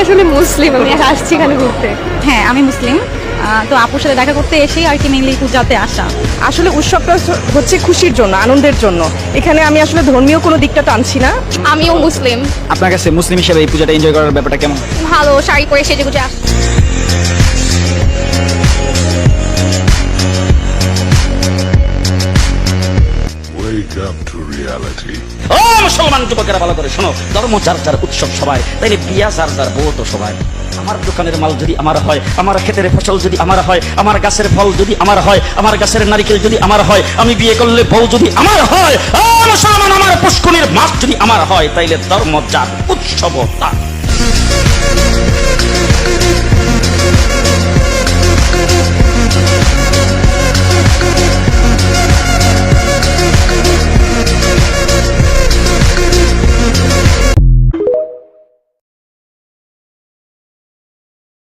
আসলে মুসলিম, আমি আসছি এখানে ঘুরতে। হ্যাঁ আমি মুসলিম, তো আপুর সাথে দেখা করতে এসেই আর কি মেইনলি পূজাতে আসা। আসলে উৎসবটা হচ্ছে খুশির জন্য, আনন্দের জন্য। এখানে আমি আসলে ধর্মীয় কোনো দিকটা টানছি না। আমিও মুসলিম। আপনার কাছে মুসলিম হিসেবে এই পূজাটা এনজয় করার ব্যাপারটা কেমন? ভালো, শাড়ি পরে সেজে গুজে আসছি। Wake up to reality. ও মুসলমান যুবকেরা ভালো করে শোনো, ধর্ম যার যার উৎসব সবাই, তাইলে বিয়া যার যার বউ তো সবাই। আমার দোকানের মাল যদি আমার হয়, আমার ক্ষেতের ফসল যদি আমার হয়, আমার গাছের ফল যদি আমার হয়, আমার গাছের নারকেল যদি আমার হয়, আমি বিয়ে করলে বউ যদি আমার হয়, ও মুসলমান আমার পুষ্কনির মাছ যদি আমার হয়, তাইলে ধর্ম যার উৎসব তার।